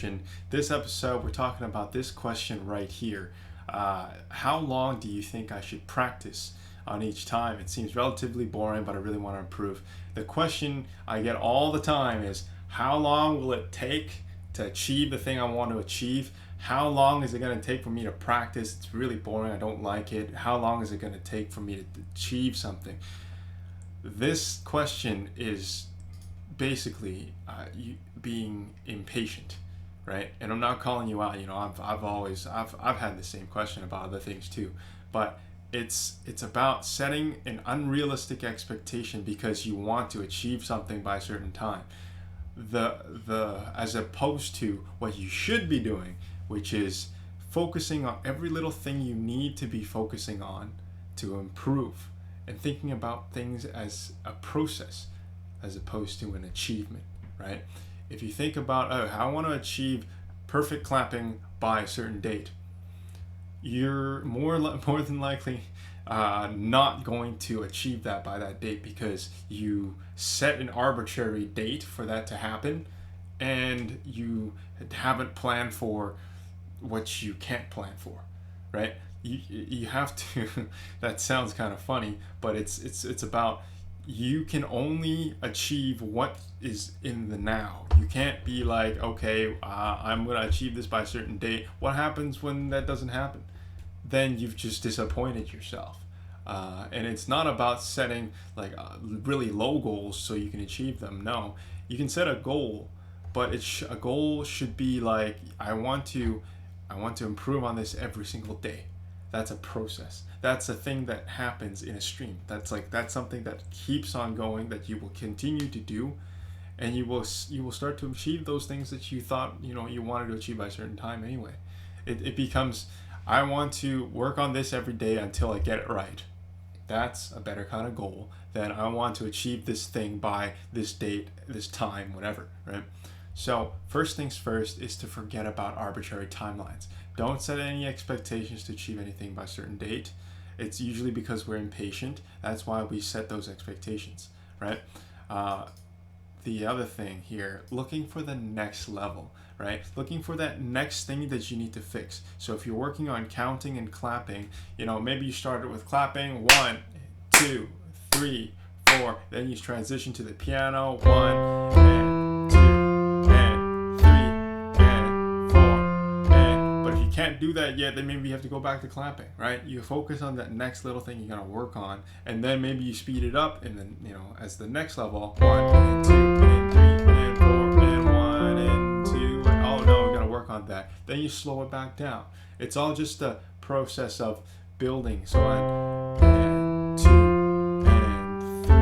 solution. This episode, we're talking about this question right here. How long do you think I should practice on each time? It seems relatively boring, but I really want to improve. The question I get all the time is, how long will it take to achieve the thing I want to achieve? How long is it going to take for me to practice? It's really boring. I don't like it. How long is it going to take for me to achieve something? This question is basically you being impatient, right? And I'm not calling you out. You know, I've had the same question about other things too, but it's about setting an unrealistic expectation because you want to achieve something by a certain time. As opposed to what you should be doing, which is focusing on every little thing you need to be focusing on to improve, and thinking about things as a process as opposed to an achievement, right? If you think about, I want to achieve perfect clapping by a certain date, you're more than likely not going to achieve that by that date because you set an arbitrary date for that to happen and you haven't planned for what you can't plan for, right? You have to that sounds kind of funny, but it's about, you can only achieve what is in the now. You can't be like, okay, I'm going to achieve this by a certain date. What happens when that doesn't happen? Then you've just disappointed yourself. And it's not about setting like really low goals so you can achieve them. No, you can set a goal, but a goal should be like, I want to improve on this every single day. That's a process. That's a thing that happens in a stream. That's something that keeps on going, that you will continue to do, and you will start to achieve those things that you thought you wanted to achieve by a certain time anyway. It becomes, I want to work on this every day until I get it right. That's a better kind of goal than I want to achieve this thing by this date, this time, whatever, right? So first things first is to forget about arbitrary timelines. Don't set any expectations to achieve anything by a certain date. It's usually because we're impatient. That's why we set those expectations, right? The other thing here, looking for the next level, right? Looking for that next thing that you need to fix. So if you're working on counting and clapping, maybe you started with clapping 1, 2, 3, 4, then you transition to the piano 1 and 2 and 3 and 4 and, but if you can't do that yet, then maybe you have to go back to clapping, right? You focus on that next little thing you're going to work on, and then maybe you speed it up, and then as the next level 1 and 2 and 3 and 4 and 1 and 2 and, oh no, we got to work on that. Then you slow it back down. It's all just a process of building. So 1 and 2 and 3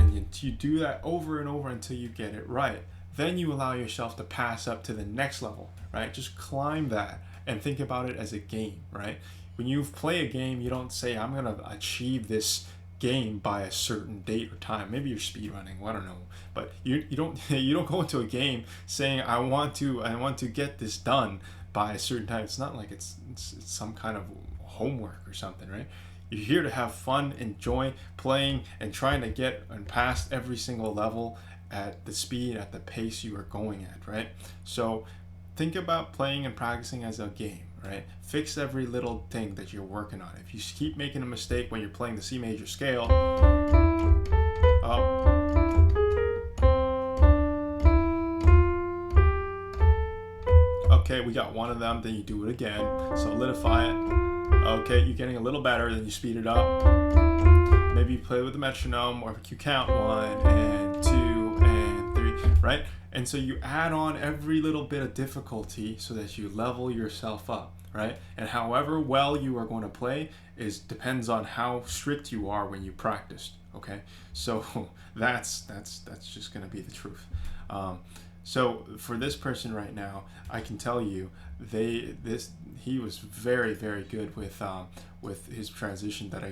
and you do that over and over until you get it right. Then you allow yourself to pass up to the next level, right? Just climb that and think about it as a game, right? When you play a game, you don't say, I'm going to achieve this game by a certain date or time. Maybe you're speedrunning, I don't know. But you don't go into a game saying, I want to get this done by a certain time. It's not like it's some kind of homework or something, right? You're here to have fun, enjoy playing, and trying to get and pass every single level at the speed, at the pace you are going at, right? So think about playing and practicing as a game, right? Fix every little thing that you're working on. If you keep making a mistake when you're playing the C major scale, okay, we got one of them, then you do it again, solidify it. Okay, you're getting a little better, then you speed it up. Maybe you play with the metronome, or you count 1 and 2 and 3, right? And so you add on every little bit of difficulty so that you level yourself up, right? And however well you are going to play depends on how strict you are when you practiced, okay? So that's just going to be the truth. So for this person right now, I can tell you he was very, very good with his transition that I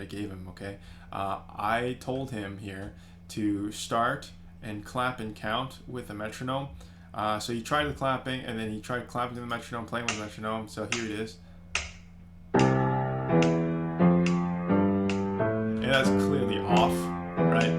gave him. Okay, I told him here to start and clap and count with a metronome. So he tried the clapping, and then he tried clapping to the metronome, playing with the metronome. So here it is, and that's clearly off, right?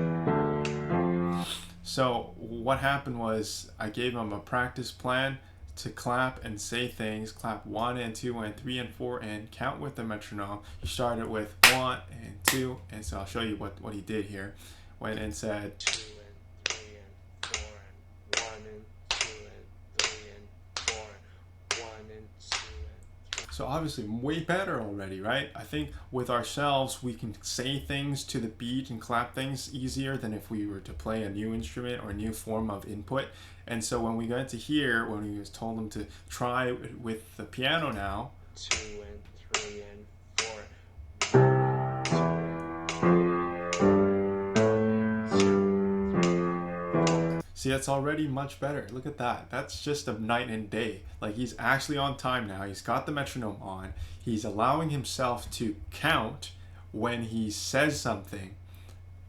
So what happened was I gave him a practice plan to clap and say things, clap 1 and 2 and 3 and 4 and count with the metronome. He started with 1 and 2, and so I'll show you what he did here. Went and said 2 and 3 and 4 and 1 and 2 and 3 and 4 and 1 and 2 and 3. So obviously way better already, right? I think with ourselves we can say things to the beat and clap things easier than if we were to play a new instrument or a new form of input. And so when we got to here, when we was told him to try with the piano now, 2 and 3 and 4. see, that's already much better. Look at that. That's just a night and day. Like, he's actually on time now. He's got the metronome on. He's allowing himself to count when he says something.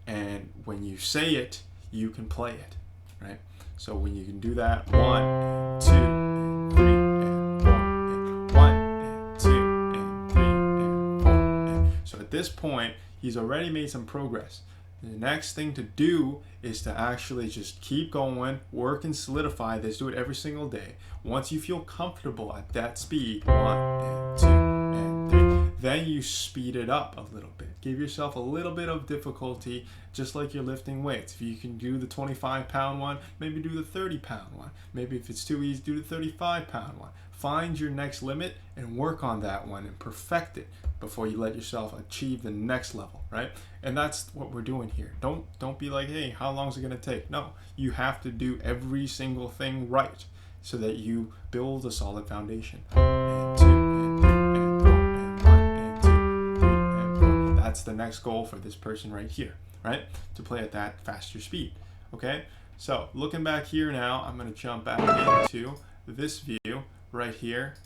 And when you say it, you can play it, right? So when you can do that, 1 and 2 and 3 and 4 and 1 and 2 and 3 and 4 and so at this point he's already made some progress. The next thing to do is to actually just keep going, work and solidify this. Do it every single day. Once you feel comfortable at that speed, 1 and 2 and 3, then you speed it up a little bit. Give yourself a little bit of difficulty, just like you're lifting weights. If you can do the 25-pound one, maybe do the 30-pound one. Maybe if it's too easy, do the 35-pound one. Find your next limit and work on that one and perfect it before you let yourself achieve the next level, right? And that's what we're doing here. Don't be like, hey, how long is it going to take? No, you have to do every single thing right so that you build a solid foundation. And 2 and 3 and 4 and 1 and 2, 3 and 4. That's the next goal for this person right here, right? To play at that faster speed, okay? So looking back here now, I'm going to jump back into this view right here.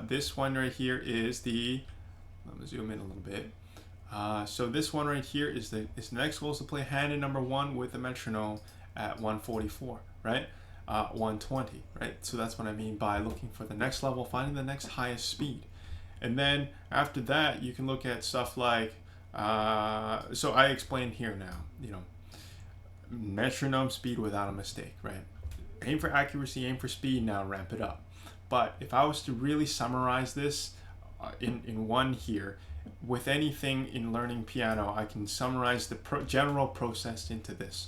This one right here is the, let me zoom in a little bit. So this one right here is the next goal is to play Hanon No. 1 with the metronome at 144, right? 120, right? So that's what I mean by looking for the next level, finding the next highest speed. And then after that, you can look at stuff like, so I explained here now, metronome speed without a mistake, right? Aim for accuracy, aim for speed, now ramp it up. But if I was to really summarize this in one here, with anything in learning piano, I can summarize the general process into this,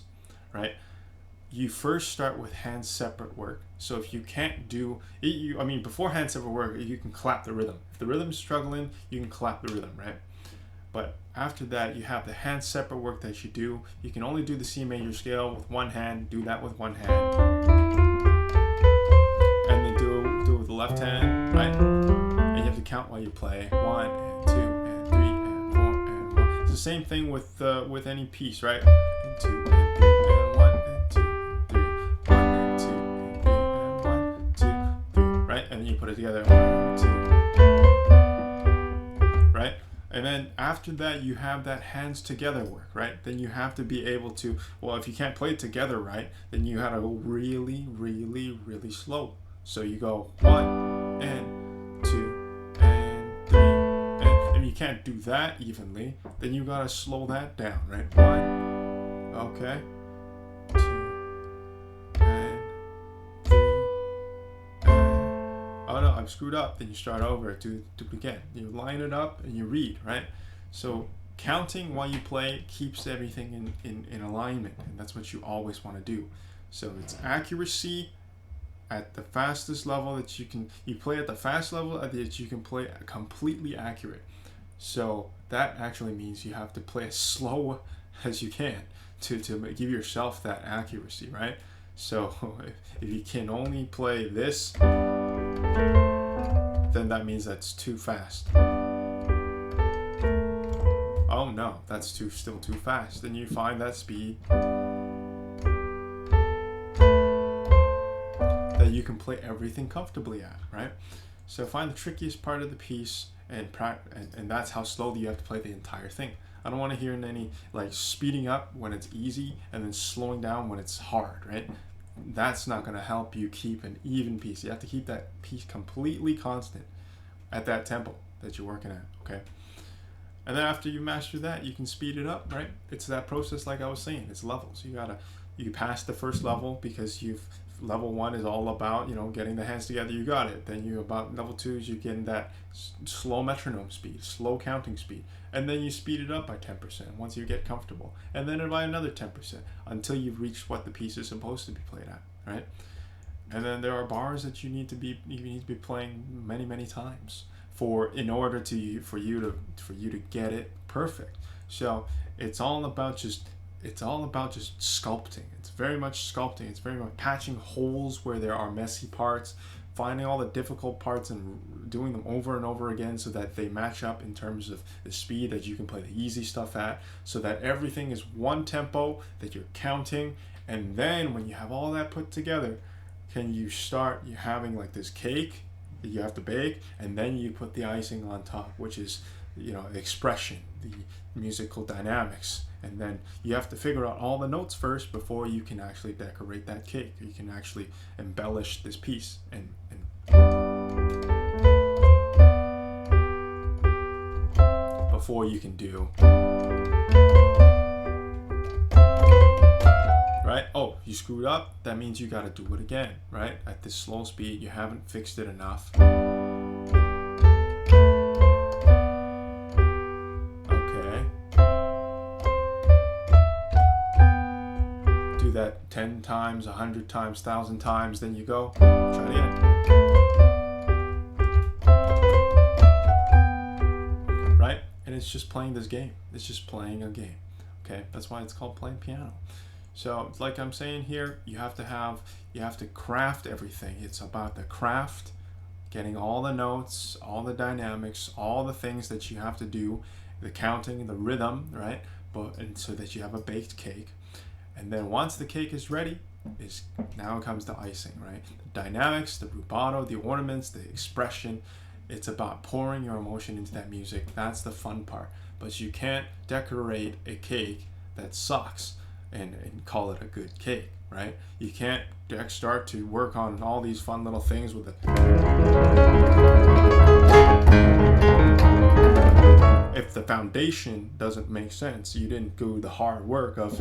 right? You first start with hand separate work. So if you can't do, before hand separate work, you can clap the rhythm. If the rhythm's struggling, you can clap the rhythm, right? But after that, you have the hand separate work that you do. You can only do the C major scale with one hand, do that with one hand. And then do it with the left hand, right? And you have to count while you play. 1 and 2 and 3 and 4 and 1. It's the same thing with any piece, right? And 2 and 3 and 1 and 2 and 3. 1 and 2 and 3 and 1, 2, 3, right? And then you put it together. 1, 2, right? And then after that, you have that hands together work, right? Then you have to be able to, well, if you can't play it together right, then you have to go really, really, really slow. So you go 1 and 2 and 3, and if you can't do that evenly, then you gotta slow that down, right? 1, okay, 2 and 3, and oh no, I've screwed up. Then you start over, do it again. You line it up and you read, right? So counting while you play keeps everything in alignment, and that's what you always want to do. So it's accuracy at the fastest level that you play at the fast level that you can play completely accurate. So that actually means you have to play as slow as you can to give yourself that accuracy, right? So if you can only play this, then that means that's too fast. Oh no, that's still too fast. Then you find that speed that you can play everything comfortably at, right? So find the trickiest part of the piece and that's how slowly you have to play the entire thing. I don't want to hear any like speeding up when it's easy and then slowing down when it's hard, right? That's not going to help you keep an even piece. You have to keep that piece completely constant at that tempo that you're working at, okay? And then after you master that, you can speed it up, right? It's that process like I was saying. It's levels. You got to you passed the first level because level 1 is all about, you know, getting the hands together, you got it. Then you about level 2 is you getting that slow metronome speed, slow counting speed, and then you speed it up by 10% once you get comfortable, and then by another 10% until you've reached what the piece is supposed to be played at, right? And then there are bars that you need to be playing many times for you to get it perfect. So it's all about just sculpting. It's very much sculpting. It's very much patching holes where there are messy parts, finding all the difficult parts and doing them over and over again so that they match up in terms of the speed that you can play the easy stuff at, so that everything is one tempo that you're counting. And then when you have all that put together, you having like this cake that you have to bake, and then you put the icing on top, which is, you know, the expression, the musical dynamics. And then you have to figure out all the notes first before you can actually decorate that cake. You can actually embellish this piece and before you can do, right? Oh, you screwed up, that means you got to do it again, right? At this slow speed, you haven't fixed it enough. That 10 times, 100 times, 1,000 times, then you go, try it again. Right? And it's just playing this game. It's just playing a game. Okay? That's why it's called playing piano. So, like I'm saying here, you have to craft everything. It's about the craft, getting all the notes, all the dynamics, all the things that you have to do, the counting, the rhythm, right? And so that you have a baked cake. And then once the cake is ready, now comes the icing, right? The dynamics, the rubato, the ornaments, the expression. It's about pouring your emotion into that music. That's the fun part. But you can't decorate a cake that sucks and call it a good cake, right? You can't start to work on all these fun little things with it. If the foundation doesn't make sense, you didn't do the hard work of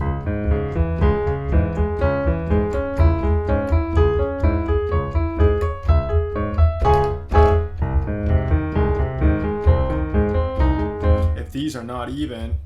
if these are not even,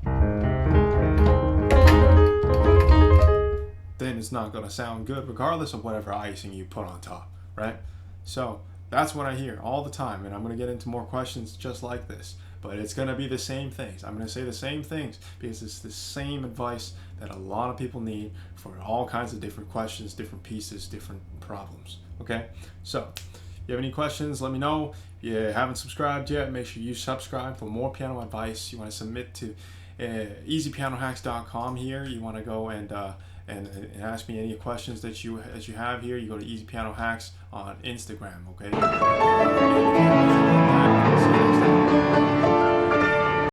then it's not going to sound good regardless of whatever icing you put on top, right? So that's what I hear all the time, and I'm going to get into more questions just like this. But it's going to be the same things. I'm going to say the same things because it's the same advice that a lot of people need for all kinds of different questions, different pieces, different problems. Okay? So, if you have any questions, let me know. If you haven't subscribed yet, make sure you subscribe for more piano advice. You want to submit to easypianohacks.com here. You want to go and ask me any questions that you have here. You go to Easy Piano Hacks on Instagram, okay?